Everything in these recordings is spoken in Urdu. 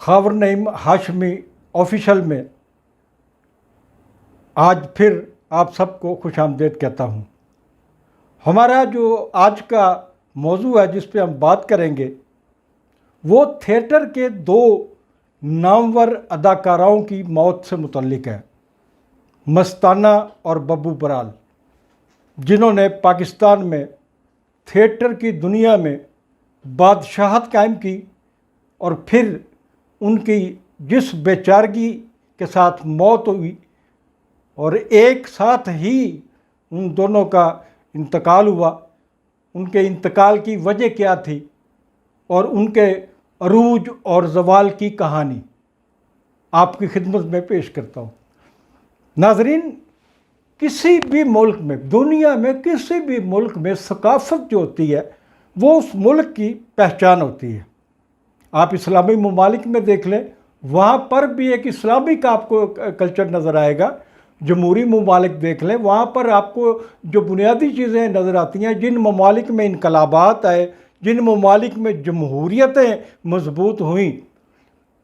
خاور نعیم ہاشمی آفیشل میں آج پھر آپ سب کو خوش آمدید کہتا ہوں۔ ہمارا جو آج کا موضوع ہے جس پہ ہم بات کریں گے وہ تھیٹر کے دو نامور اداکاراؤں کی موت سے متعلق ہے، مستانہ اور ببو برال، جنہوں نے پاکستان میں تھیٹر کی دنیا میں بادشاہت قائم کی، اور پھر ان کی جس بے چارگی کے ساتھ موت ہوئی اور ایک ساتھ ہی ان دونوں کا انتقال ہوا، ان کے انتقال کی وجہ کیا تھی اور ان کے عروج اور زوال کی کہانی آپ کی خدمت میں پیش کرتا ہوں۔ ناظرین، کسی بھی ملک میں، دنیا میں کسی بھی ملک میں ثقافت جو ہوتی ہے وہ اس ملک کی پہچان ہوتی ہے۔ آپ اسلامی ممالک میں دیکھ لیں، وہاں پر بھی ایک اسلامی کا آپ کو کلچر نظر آئے گا۔ جمہوری ممالک دیکھ لیں، وہاں پر آپ کو جو بنیادی چیزیں نظر آتی ہیں، جن ممالک میں انقلابات آئے، جن ممالک میں جمہوریتیں مضبوط ہوئیں،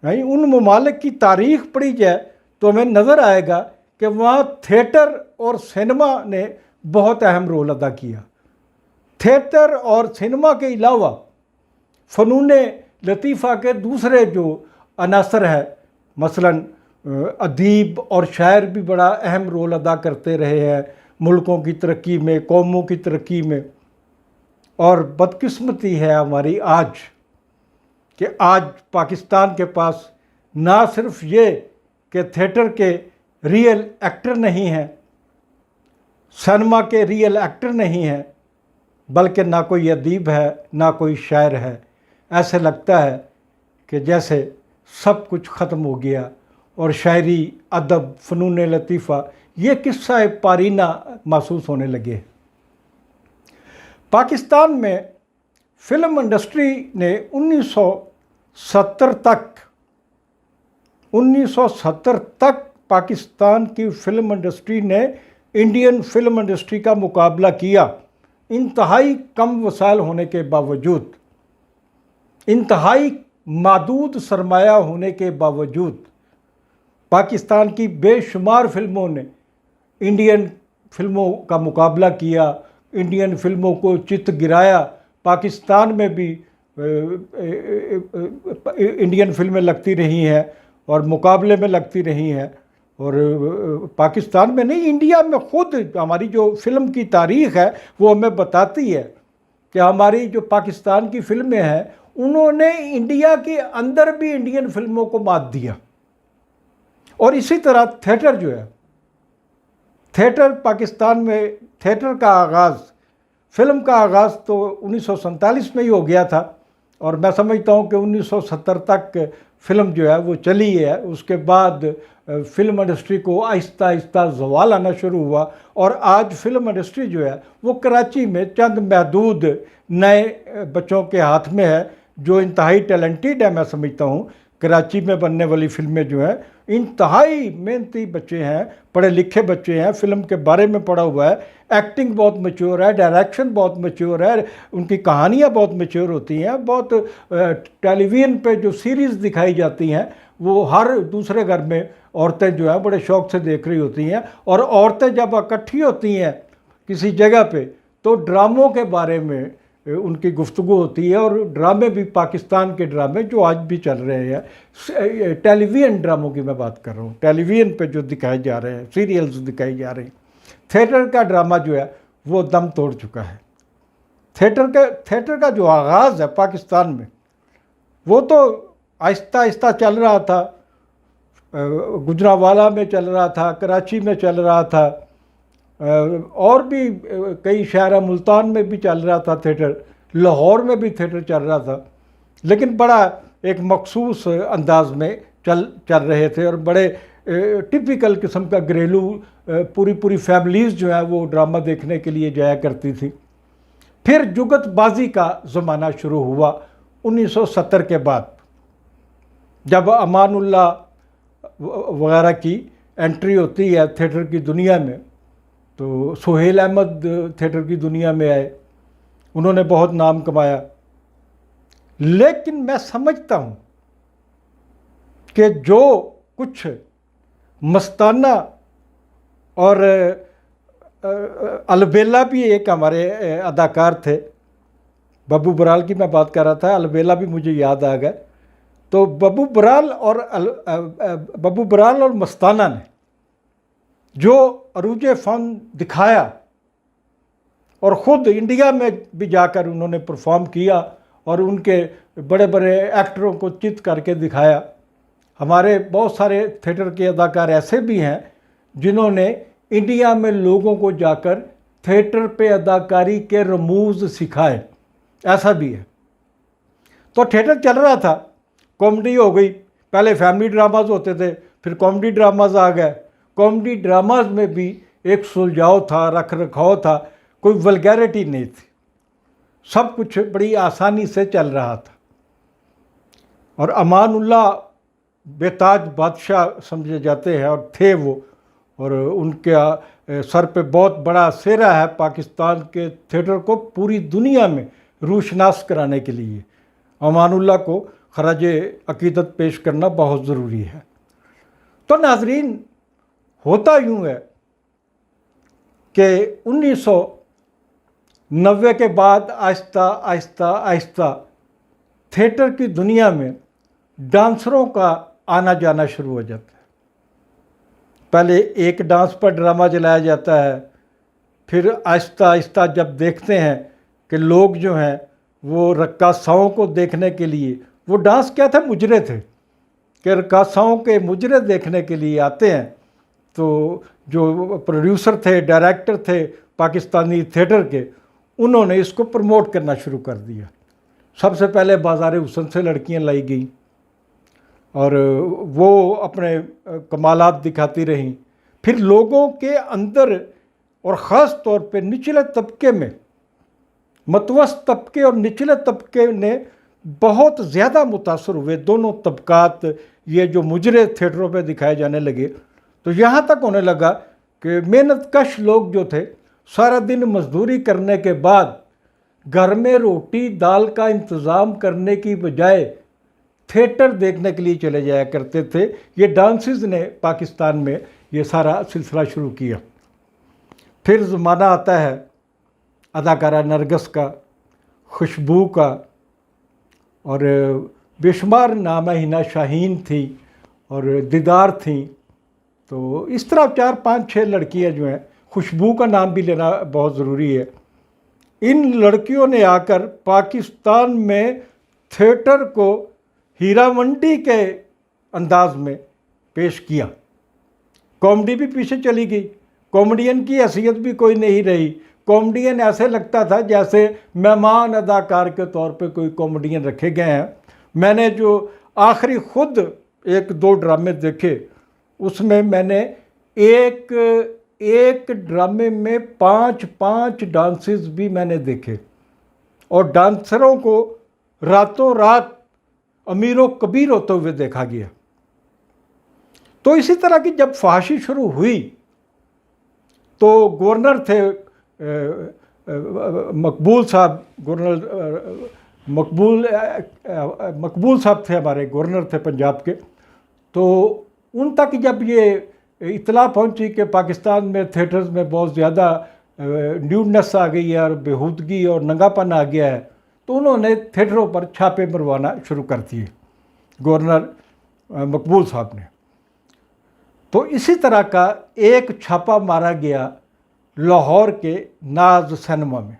ان ممالک کی تاریخ پڑھی جائے تو ہمیں نظر آئے گا کہ وہاں تھیٹر اور سینما نے بہت اہم رول ادا کیا۔ تھیٹر اور سینما کے علاوہ فنون لطیفہ کے دوسرے جو عناصر ہیں، مثلاً ادیب اور شاعر بھی بڑا اہم رول ادا کرتے رہے ہیں ملکوں کی ترقی میں، قوموں کی ترقی میں۔ اور بدقسمتی ہے ہماری آج کہ آج پاکستان کے پاس نہ صرف یہ کہ تھیٹر کے ریئل ایکٹر نہیں ہیں، سینما کے ریئل ایکٹر نہیں ہیں، بلکہ نہ کوئی ادیب ہے، نہ کوئی شاعر ہے۔ ایسے لگتا ہے کہ جیسے سب کچھ ختم ہو گیا اور شاعری، ادب، فنون لطیفہ یہ قصہ پارینہ محسوس ہونے لگے۔ پاکستان میں فلم انڈسٹری نے 1970 تک پاکستان کی فلم انڈسٹری نے انڈین فلم انڈسٹری کا مقابلہ کیا، انتہائی کم وسائل ہونے کے باوجود، انتہائی محدود سرمایہ ہونے کے باوجود۔ پاکستان کی بے شمار فلموں نے انڈین فلموں کا مقابلہ کیا، انڈین فلموں کو چت گرایا۔ پاکستان میں بھی انڈین فلمیں لگتی رہی ہیں اور مقابلے میں لگتی رہی ہیں، اور پاکستان میں نہیں، انڈیا میں خود ہماری جو فلم کی تاریخ ہے وہ ہمیں بتاتی ہے کہ ہماری جو پاکستان کی فلمیں ہیں انہوں نے انڈیا کے اندر بھی انڈین فلموں کو مات دیا۔ اور اسی طرح تھیٹر جو ہے، تھیٹر پاکستان میں تھیٹر کا آغاز، فلم کا آغاز تو 1947 میں ہی ہو گیا تھا، اور میں سمجھتا ہوں کہ 1970 تک فلم جو ہے وہ چلی ہے۔ اس کے بعد فلم انڈسٹری کو آہستہ آہستہ زوال آنا شروع ہوا، اور آج فلم انڈسٹری جو ہے وہ کراچی میں چند محدود نئے بچوں کے ہاتھ میں ہے جو انتہائی ٹیلنٹڈ ہے۔ میں سمجھتا ہوں کراچی میں بننے والی فلمیں جو ہیں انتہائی محنتی بچے ہیں، پڑھے لکھے بچے ہیں، فلم کے بارے میں پڑھا ہوا ہے، ایکٹنگ بہت میچور ہے، ڈائریکشن بہت میچور ہے، ان کی کہانیاں بہت میچور ہوتی ہیں۔ بہت ٹیلی ویژن پہ جو سیریز دکھائی جاتی ہیں وہ ہر دوسرے گھر میں عورتیں جو ہیں بڑے شوق سے دیکھ رہی ہوتی ہیں، اور عورتیں جب اکٹھی ہوتی ہیں کسی جگہ پہ تو ڈراموں کے بارے میں ان کی گفتگو ہوتی ہے، اور ڈرامے بھی پاکستان کے ڈرامے جو آج بھی چل رہے ہیں، ٹیلی ویژن ڈراموں کی میں بات کر رہا ہوں، ٹیلی ویژن پہ جو دکھائے جا رہے ہیں، سیریلز دکھائی جا رہے ہیں۔ تھیٹر کا ڈرامہ جو ہے وہ دم توڑ چکا ہے۔ تھیٹر کا جو آغاز ہے پاکستان میں وہ تو آہستہ آہستہ چل رہا تھا، گجرانوالہ میں چل رہا تھا، کراچی میں چل رہا تھا، اور بھی کئی شہر، ملتان میں بھی چل رہا تھا تھیٹر، لاہور میں بھی تھیٹر چل رہا تھا، لیکن بڑا ایک مخصوص انداز میں چل رہے تھے، اور بڑے ٹپیکل قسم کا گھریلو پوری فیملیز جو ہیں وہ ڈرامہ دیکھنے کے لیے جایا کرتی تھی۔ پھر جگت بازی کا زمانہ شروع ہوا 1970 کے بعد، جب امان اللہ وغیرہ کی انٹری ہوتی ہے تھیٹر کی دنیا میں، تو سہیل احمد تھیٹر کی دنیا میں آئے، انہوں نے بہت نام کمایا۔ لیکن میں سمجھتا ہوں کہ جو کچھ مستانہ اور البیلا بھی ایک ہمارے اداکار تھے، ببو برال کی میں بات کر رہا تھا، البیلا بھی مجھے یاد آ گیا. تو ببو برال اور مستانہ نے جو عروج فن دکھایا اور خود انڈیا میں بھی جا کر انہوں نے پرفارم کیا اور ان کے بڑے بڑے ایکٹروں کو چت کر کے دکھایا. ہمارے بہت سارے تھیٹر کے اداکار ایسے بھی ہیں جنہوں نے انڈیا میں لوگوں کو جا کر تھیٹر پہ اداکاری کے رموز سکھائے، ایسا بھی ہے. تو تھیٹر چل رہا تھا، کامیڈی ہو گئی، پہلے فیملی ڈراماز ہوتے تھے، پھر کامیڈی ڈراماز آ گئے. کامیڈی ڈراماز میں بھی ایک سلجھاؤ تھا، رکھ رکھاؤ تھا، کوئی ولگیرٹی نہیں تھی، سب کچھ بڑی آسانی سے چل رہا تھا. اور امان اللہ بے تاج بادشاہ سمجھے جاتے ہیں اور تھے وہ، اور ان کا سر پہ بہت بڑا سہرا ہے پاکستان کے تھیٹر کو پوری دنیا میں روشناس کرانے کے لیے. امان اللہ کو خراج عقیدت پیش کرنا بہت ضروری ہے. تو ناظرین، ہوتا یوں ہے کہ 1990 کے بعد آہستہ آہستہ آہستہ تھیٹر کی دنیا میں ڈانسروں کا آنا جانا شروع ہو جاتا ہے. پہلے ایک ڈانس پر ڈرامہ چلایا جاتا ہے، پھر آہستہ آہستہ جب دیکھتے ہیں کہ لوگ جو ہیں وہ رقاصاؤں کو دیکھنے کے لیے، وہ ڈانس کیا تھے، مجرے تھے، کہ رقاصاؤں کے مجرے دیکھنے کے لیے آتے ہیں. تو جو پروڈیوسر تھے، ڈائریکٹر تھے پاکستانی تھیٹر کے، انہوں نے اس کو پروموٹ کرنا شروع کر دیا. سب سے پہلے بازار حسن سے لڑکیاں لائی گئیں اور وہ اپنے کمالات دکھاتی رہیں. پھر لوگوں کے اندر اور خاص طور پہ نچلے طبقے میں، متوسط طبقے اور نچلے طبقے نے بہت زیادہ متاثر ہوئے. دونوں طبقات یہ جو مجرے تھیٹروں پہ دکھائے جانے لگے، تو یہاں تک ہونے لگا کہ محنت کش لوگ جو تھے سارا دن مزدوری کرنے کے بعد گھر میں روٹی دال کا انتظام کرنے کی بجائے تھیٹر دیکھنے کے لیے چلے جایا کرتے تھے. یہ ڈانسز نے پاکستان میں یہ سارا سلسلہ شروع کیا. پھر زمانہ آتا ہے اداکارہ نرگس کا، خوشبو کا، اور بے شمار نامہ ہنا شاہین تھی اور دیدار تھیں. تو اس طرح 4 5 6 لڑکیاں جو ہیں، خوشبو کا نام بھی لینا بہت ضروری ہے. ان لڑکیوں نے آ کر پاکستان میں تھیٹر کو ہیرا منڈی کے انداز میں پیش کیا. کامیڈی بھی پیچھے چلی گئی، کامیڈین کی حیثیت بھی کوئی نہیں رہی. کامیڈین ایسے لگتا تھا جیسے مہمان اداکار کے طور پہ کوئی کامیڈین رکھے گئے ہیں. میں نے جو آخری خود 1 2 ڈرامے دیکھے، اس میں نے ایک ڈرامے میں 5 ڈانسز بھی میں نے دیکھے، اور ڈانسروں کو راتوں رات امیر و کبیر ہوتے ہوئے دیکھا گیا. تو اسی طرح کی جب فحاشی شروع ہوئی تو گورنر تھے مقبول صاحب، مقبول صاحب تھے ہمارے، گورنر تھے پنجاب کے. تو ان تک جب یہ اطلاع پہنچی کہ پاکستان میں تھیٹرز میں بہت زیادہ نیوڈنس آ گئی ہے اور بےہودگی اور ننگا پن آ گیا ہے، تو انہوں نے تھیٹروں پر چھاپے مروانا شروع کر دیے، گورنر مقبول صاحب نے. تو اسی طرح کا ایک چھاپا مارا گیا لاہور کے ناز سینما میں.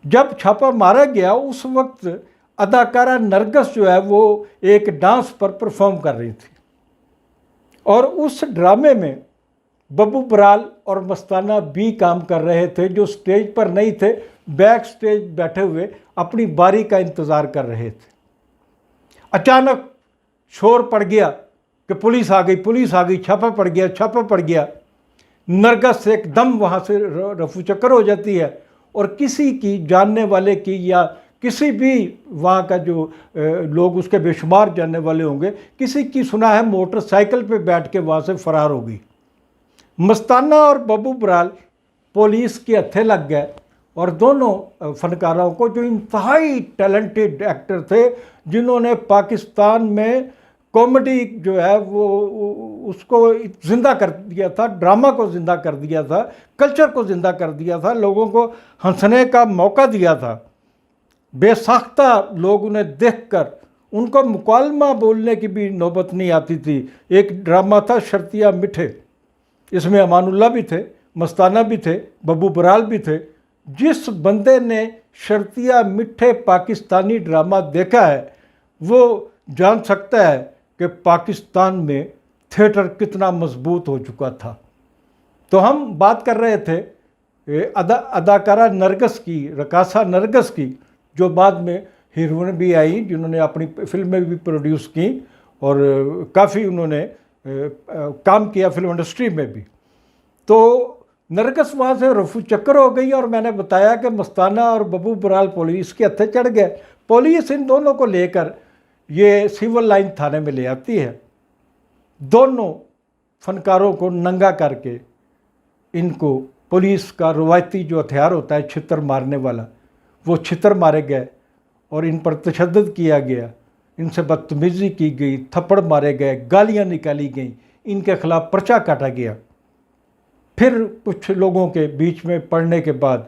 جب چھاپا مارا گیا اس وقت اداکارہ نرگس جو ہے وہ ایک ڈانس پر پرفارم کر رہی تھی، اور اس ڈرامے میں ببو برال اور مستانہ بھی کام کر رہے تھے، جو سٹیج پر نہیں تھے، بیک سٹیج بیٹھے ہوئے اپنی باری کا انتظار کر رہے تھے. اچانک شور پڑ گیا کہ پولیس آ گئی، چھاپا پڑ گیا. نرگس ایک دم وہاں سے رفو چکر ہو جاتی ہے، اور کسی کی جاننے والے کی یا کسی بھی وہاں کا جو لوگ اس کے بے شمار جاننے والے ہوں گے، کسی کی سنا ہے موٹر سائیکل پہ بیٹھ کے وہاں سے فرار ہو گئی. مستانہ اور ببو برال پولیس کے ہتھے لگ گئے، اور دونوں فنکاروں کو، جو انتہائی ٹیلنٹڈ ایکٹر تھے، جنہوں نے پاکستان میں کامیڈی جو ہے وہ اس کو زندہ کر دیا تھا، ڈرامہ کو زندہ کر دیا تھا، کلچر کو زندہ کر دیا تھا، لوگوں کو ہنسنے کا موقع دیا تھا۔ بے ساختہ لوگ انہیں دیکھ کر ان کو مکالمہ بولنے کی بھی نوبت نہیں آتی تھی۔ ایک ڈرامہ تھا شرطیہ میٹھے، اس میں امان اللہ بھی تھے، مستانہ بھی تھے، ببو برال بھی تھے۔ جس بندے نے شرطیہ میٹھے پاکستانی ڈرامہ دیکھا ہے وہ جان سکتا ہے کہ پاکستان میں تھیٹر کتنا مضبوط ہو چکا تھا۔ تو ہم بات کر رہے تھے اداکارہ نرگس کی، رقاصہ نرگس کی، جو بعد میں ہیروئن بھی آئیں، جنہوں نے اپنی فلمیں بھی پروڈیوس کیں اور کافی انہوں نے کام کیا فلم انڈسٹری میں بھی۔ تو نرگس وہاں سے رفو چکر ہو گئی اور میں نے بتایا کہ مستانہ اور ببو برال پولیس کے ہتھے چڑھ گئے۔ پولیس ان دونوں کو لے کر یہ سول لائن تھانے میں لے آتی ہے۔ دونوں فنکاروں کو ننگا کر کے ان کو پولیس کا روایتی جو ہتھیار ہوتا ہے چھتر مارنے والا، وہ چھتر مارے گئے اور ان پر تشدد کیا گیا، ان سے بدتمیزی کی گئی، تھپڑ مارے گئے، گالیاں نکالی گئیں، ان کے خلاف پرچہ کاٹا گیا۔ پھر کچھ لوگوں کے بیچ میں پڑنے کے بعد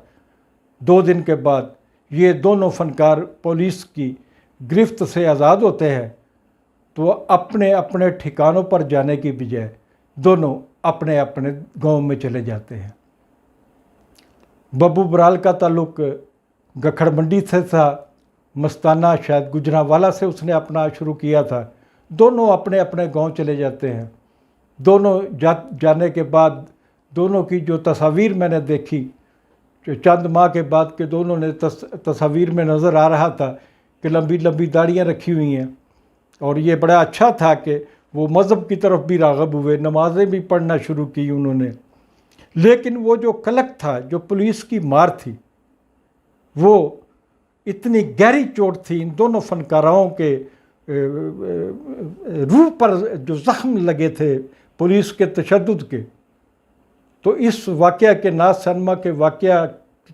2 دن کے بعد یہ دونوں فنکار پولیس کی گرفت سے آزاد ہوتے ہیں، تو اپنے اپنے ٹھکانوں پر جانے کی بجائے دونوں اپنے اپنے گاؤں میں چلے جاتے ہیں۔ ببو برال کا تعلق گکھڑ منڈی سے تھا، مستانہ شاید گجرانوالہ سے اس نے اپنا شروع کیا تھا۔ دونوں اپنے اپنے گاؤں چلے جاتے ہیں۔ دونوں جانے کے بعد دونوں کی جو تصاویر میں نے دیکھی چند ماہ کے بعد کہ دونوں نے تصاویر میں نظر آ رہا تھا کہ لمبی لمبی داڑیاں رکھی ہوئی ہیں، اور یہ بڑا اچھا تھا کہ وہ مذہب کی طرف بھی راغب ہوئے، نمازیں بھی پڑھنا شروع کی انہوں نے۔ لیکن وہ جو کلک تھا، جو پولیس کی مار تھی، وہ اتنی گہری چوٹ تھی ان دونوں فنکاراؤں کے روح پر جو زخم لگے تھے پولیس کے تشدد کے۔ تو اس واقعہ کے ناز سنما کے واقعہ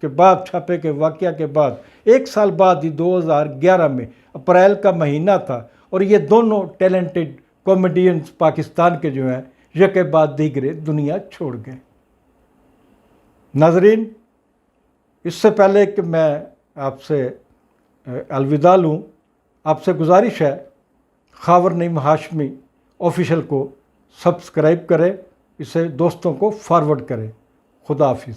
کے بعد، چھاپے کے واقعہ کے بعد 1 سال بعد ہی 2011 میں اپریل کا مہینہ تھا، اور یہ دونوں ٹیلنٹڈ کامیڈینز پاکستان کے جو ہیں یکے بعد دیگرے دنیا چھوڑ گئے۔ ناظرین، اس سے پہلے کہ میں آپ سے الوداع لوں، آپ سے گزارش ہے خاور نعیم ہاشمی آفیشل کو سبسکرائب کریں، اسے دوستوں کو فارورڈ کریں۔ خدا حافظ۔